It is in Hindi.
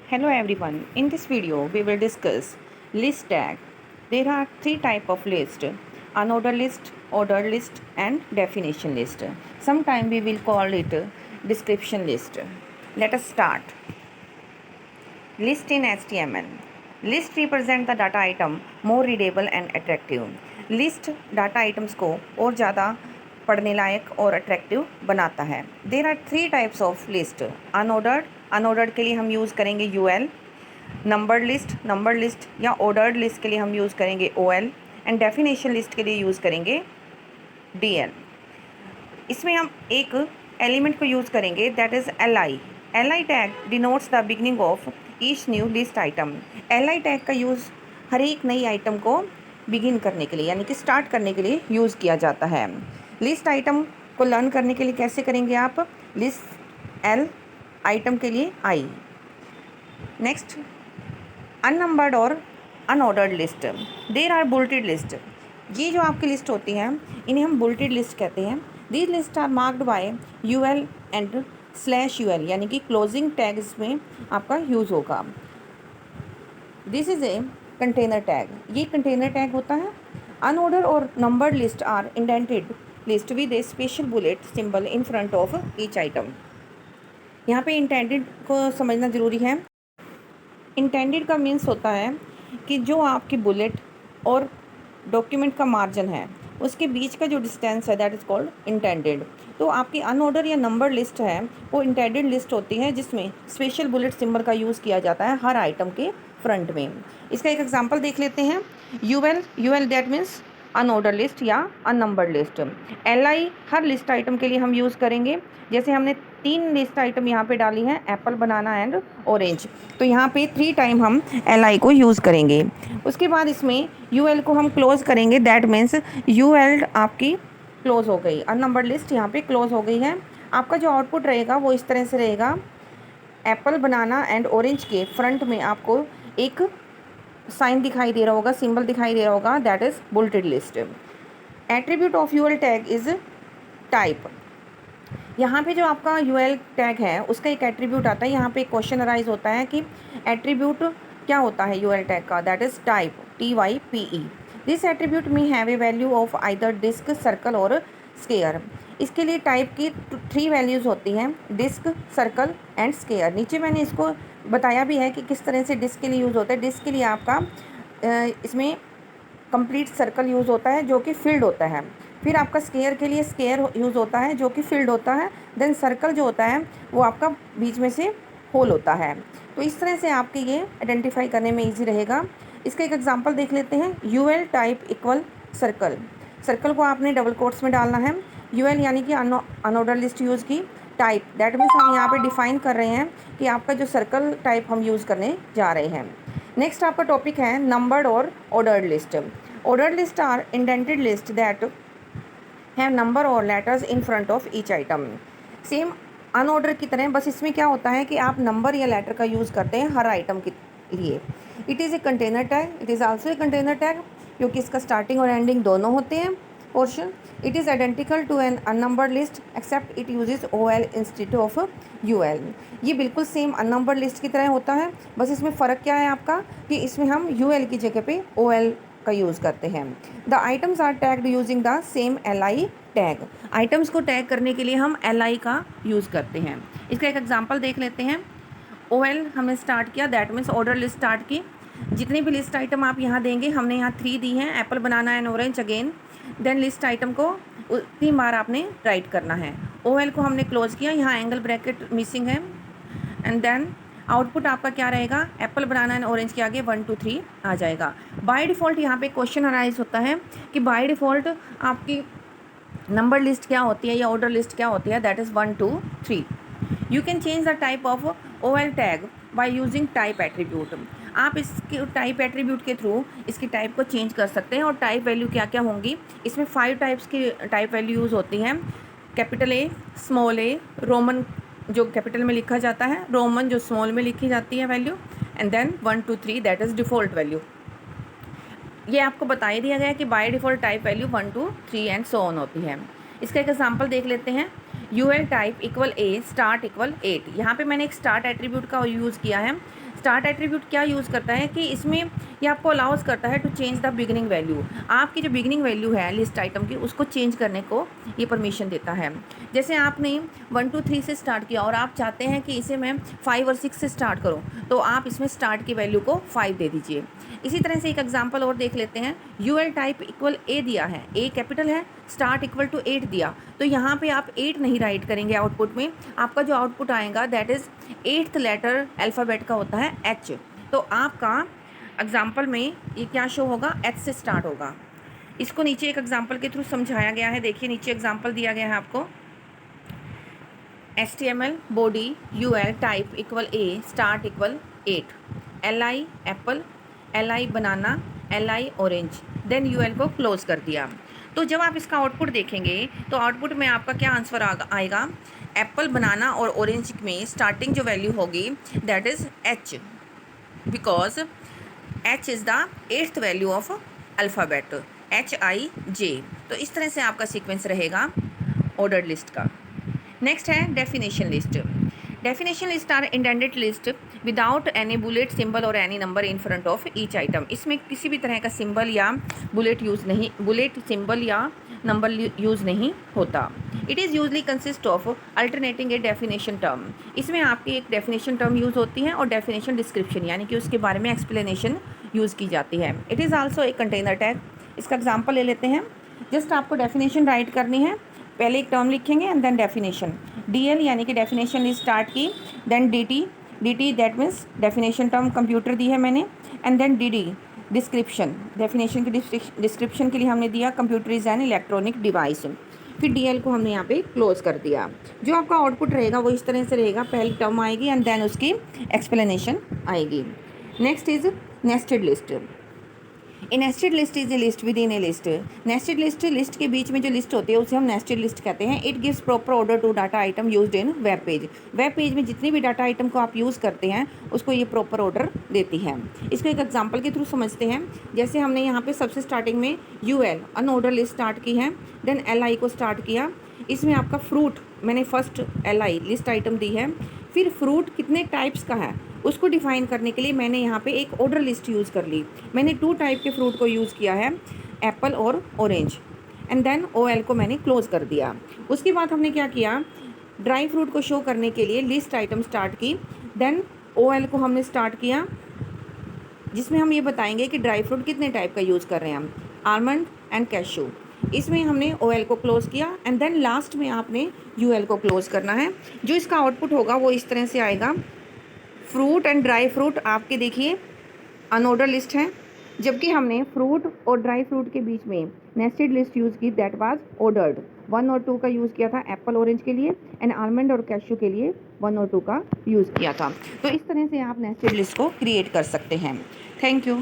Hello everyone. In this video, we will discuss list tag. There are three type of list: unordered list, ordered list, and definition list. Sometime we will call it description list. Let us start. List in HTML. List represent the data item more readable and attractive. List data items को और ज़्यादा पढ़ने लायक और अट्रैक्टिव बनाता है. There are three types of list. Unordered के लिए हम यूज़ करेंगे UL, नंबर्ड लिस्ट या ऑर्डर्ड लिस्ट के लिए हम यूज़ करेंगे OL एंड डेफिनेशन लिस्ट के लिए यूज़ करेंगे DL. इसमें हम एक एलिमेंट को यूज़ करेंगे that is LI. LI tag denotes the beginning of each new list item. LI tag का यूज़ हर एक नई आइटम को बिगिन करने के लिए यानी कि स्टार्ट करने के लिए यूज़ किया जाता है. लिस्ट आइटम को लर्न करने के लिए कैसे करेंगे आप? लिस्ट L, आइटम के लिए I. नेक्स्ट, अननंबर्ड और unordered list. There are bulleted list. ये जो आपकी लिस्ट होती हैं इन्हें हम बुलेटेड लिस्ट कहते हैं. These list are marked by UL and /UL यानी कि क्लोजिंग टैग इसमें आपका यूज़ होगा. This is a container tag. ये कंटेनर टैग होता है. अनऑर्डर और numbered list are indented list with a special bullet symbol in front of each item. यहाँ पे इंटेंडेड को समझना ज़रूरी है. इंटेंडेड का मीन्स होता है कि जो आपकी बुलेट और डॉक्यूमेंट का मार्जिन है उसके बीच का जो डिस्टेंस है दैट इज़ कॉल्ड इंटेंडेड. तो आपकी अनऑर्डर या नंबर लिस्ट है वो इंटेंडेड लिस्ट होती है जिसमें स्पेशल बुलेट सिंबल का यूज़ किया जाता है हर आइटम के फ्रंट में. इसका एक एग्जांपल देख लेते हैं. UL that means unordered list या अननंबर्ड लिस्ट. LI हर लिस्ट आइटम के लिए हम यूज़ करेंगे. जैसे हमने 3 लिस्ट आइटम यहाँ पे डाली हैं, एप्पल, बनाना एंड ऑरेंज, तो यहाँ पे 3 टाइम हम LI को यूज़ करेंगे. उसके बाद इसमें UL को हम क्लोज़ करेंगे. दैट मीन्स UL आपकी क्लोज़ हो गई. अननंबर्ड लिस्ट यहाँ पे क्लोज़ हो गई है. आपका जो आउटपुट रहेगा वो इस तरह से रहेगा. एप्पल, बनाना एंड ऑरेंज के फ्रंट में आपको एक साइन दिखाई दे रहा होगा, सिंबल दिखाई दे रहा होगा, that is bulleted list. Attribute of UL tag is type. यहाँ पे जो आपका UL टैग है उसका एक एट्रीब्यूट आता है. यहाँ पे एक क्वेश्चन अराइज होता है कि एट्रीब्यूट क्या होता है UL टैग का. That is type, TYPE. This attribute में have a value of either disc, circle और स्क्वायर. इसके लिए टाइप की 3 वैल्यूज़ होती हैं, डिस्क, सर्कल एंड स्क्वायर. नीचे मैंने इसको बताया भी है कि किस तरह से डिस्क के लिए यूज़ होता है. डिस्क के लिए आपका इसमें कंप्लीट सर्कल यूज़ होता है जो कि फील्ड होता है. फिर आपका स्क्वायर के लिए स्क्वायर यूज़ होता है जो कि फील्ड होता है. देन सर्कल जो होता है वो आपका बीच में से होल होता है. तो इस तरह से आपके ये आइडेंटिफाई करने में ईजी रहेगा. इसका एक एग्जांपल देख लेते हैं. UL type equal circle. Circle को आपने डबल कोट्स में डालना है. UL यानी कि अनऑर्डर लिस्ट यूज़ की. टाइप दैट मीन्स हम यहाँ पे डिफाइन कर रहे हैं कि आपका जो सर्कल टाइप हम यूज़ करने जा रहे हैं. नेक्स्ट आपका टॉपिक है नंबर्ड और ordered list. Ordered list are indented list that have number और letters in front of each item. Same unorder की तरह, बस इसमें क्या होता है कि आप नंबर या लेटर का यूज़ करते हैं हर आइटम के लिए. It is a container tag. It is also a container tag क्योंकि इसका स्टार्टिंग और एंडिंग दोनों होते हैं portion. It is identical to an unnumbered list except it uses OL instead of UL. ये बिल्कुल सेम अननंबर्ड लिस्ट की तरह होता है. बस इसमें फ़र्क क्या है आपका कि इसमें हम UL की जगह पे OL का यूज़ करते हैं. The items are tagged using the same LI tag. Items को टैग करने के लिए हम LI का यूज़ करते हैं. इसका एक एग्जांपल देख लेते हैं. OL हमने स्टार्ट किया, that means order list start की. जितने भी लिस्ट आइटम आप यहाँ देंगे, हमने यहाँ 3 दी हैं, apple, banana and orange again. Then list item को 3 बार आपने राइट करना है. OL को हमने क्लोज किया, यहाँ एंगल ब्रैकेट मिसिंग है. एंड देन आउटपुट आपका क्या रहेगा? एप्पल, बनाना एंड ऑरेंज के आगे 1 2 3 आ जाएगा. बाय डिफ़ॉल्ट यहाँ पे क्वेश्चन अराइज होता है कि बाय डिफ़ॉल्ट आपकी नंबर लिस्ट क्या होती है या ऑर्डर लिस्ट क्या होती है. That is 1 2 3. You can change the type of OL tag by using type attribute. आप इसके टाइप एट्रीब्यूट के थ्रू इसकी टाइप को चेंज कर सकते हैं. और टाइप वैल्यू क्या क्या होंगी? इसमें 5 टाइप्स की टाइप वैल्यू यूज़ होती हैं. Capital A, small a, Roman जो कैपिटल में लिखा जाता है, रोमन जो स्मॉल में लिखी जाती है value, and then 1 2 3 that is default value. ये आपको बता ही दिया गया है कि by default type value 1 2 3 and so on होती है. इसका एक एग्जांपल देख लेते हैं. UL type equal A start equal 8। यहाँ पे मैंने एक स्टार्ट एट्रीब्यूट का यूज़ किया है। स्टार्ट एट्रीब्यूट क्या यूज़ करता है कि इसमें ये आपको अलाउज करता है to change the beginning value. आपकी जो बिगिनिंग वैल्यू है लिस्ट आइटम की उसको चेंज करने को ये परमिशन देता है। जैसे आपने 1 2 3 से स्टार्ट किया और आप चाहते हैं कि इसे मैं 5 और 6 से स्टार्ट करूं, तो आप इसमें स्टार्ट की वैल्यू को 5 दे दीजिए। इसी तरह से एक एग्जांपल और देख लेते हैं। यूएल टाइप इक्वल ए दिया है, ए कैपिटल है, स्टार्ट इक्वल टू 8 दिया, तो यहाँ पे आप 8 नहीं राइट करेंगे आउटपुट में। आपका जो आउटपुट आएगा that is 8th letter alphabet का होता है एच। तो आपका एग्जाम्पल में ये क्या शो होगा, एच से स्टार्ट होगा। इसको नीचे एक एग्जाम्पल के थ्रू समझाया गया है। देखिए नीचे एग्जाम्पल दिया गया है आपको। HTML body UL type equal A start equal 8, LI apple, LI banana, LI orange, then UL को क्लोज कर दिया। तो जब आप इसका आउटपुट देखेंगे तो आउटपुट में आपका क्या आंसर आएगा, एप्पल बनाना और ऑरेंज में स्टार्टिंग जो वैल्यू होगी that is H, because H is the 8th value of alphabet HIJ। तो इस तरह से आपका सीक्वेंस रहेगा ऑर्डर्ड लिस्ट का। नेक्स्ट है definition list. Definition list are indented list without any bullet symbol और any number in front of each item. इसमें किसी भी तरह का सिंबल या बुलेट सिंबल या नंबर यूज़ नहीं होता। It is usually consist of alternating a definition term. इसमें आपकी एक डेफिनेशन टर्म यूज़ होती है और डेफिनेशन डिस्क्रिप्शन यानी कि उसके बारे में एक्सप्लेनेशन यूज़ की जाती है। It is also a container tag. इसका एग्जाम्पल ले लेते हैं। जस्ट आपको डेफिनेशन राइट करनी है। पहले एक टर्म लिखेंगे एंड देन डेफिनेशन। DL यानी कि डेफिनेशन लिस्ट स्टार्ट की, then DT that means definition term computer दी है मैंने, and then DD description. Definition की डिस्क्रिप्शन के लिए हमने दिया computer is an electronic device. फिर DL को हमने यहाँ पे क्लोज कर दिया। जो आपका आउटपुट रहेगा वो इस तरह से रहेगा, पहली टर्म आएगी एंड देन उसकी एक्सप्लेनेशन आएगी। Next is nested list. A nested list is a list with in A list. Nested list के बीच में जो लिस्ट होती है उसे हम नेस्टेड लिस्ट कहते हैं। It gives proper order to data item used in web page. Web page में जितनी भी डाटा आइटम को आप यूज़ करते हैं उसको ये प्रॉपर ऑर्डर देती है। इसको एक एग्जांपल के थ्रू समझते हैं। जैसे हमने यहाँ पे सबसे स्टार्टिंग में UL अनऑर्डर लिस्ट स्टार्ट की है, देन LI को स्टार्ट किया। इसमें आपका फ्रूट मैंने फर्स्ट LI लिस्ट आइटम दी है। फिर फ्रूट कितने टाइप्स का है उसको डिफाइन करने के लिए मैंने यहाँ पे एक ऑर्डर लिस्ट यूज़ कर ली। मैंने 2 टाइप के फ्रूट को यूज़ किया है, एप्पल और ऑरेंज, एंड देन OL को मैंने क्लोज कर दिया। उसके बाद हमने क्या किया, ड्राई फ्रूट को शो करने के लिए लिस्ट आइटम स्टार्ट की, देन OL को हमने स्टार्ट किया जिसमें हम ये बताएंगे कि ड्राई फ्रूट कितने टाइप का यूज़ कर रहे हैं हम, आलमंड एंड कैशू। इसमें हमने OL को क्लोज़ किया एंड देन लास्ट में आपने UL को क्लोज़ करना है। जो इसका आउटपुट होगा वो इस तरह से आएगा। फ्रूट एंड ड्राई फ्रूट आपके देखिए अनऑर्डर लिस्ट है, जबकि हमने फ्रूट और ड्राई फ्रूट के बीच में नेस्टेड लिस्ट यूज़ की दैट वाज ऑर्डर्ड। 1 और 2 का यूज़ किया था एप्पल ऑरेंज के लिए, एंड आलमंड और कैशू के लिए 1 और 2 का यूज़ किया था। तो इस तरह से आप नेस्टेड लिस्ट को क्रिएट कर सकते हैं। Thank you.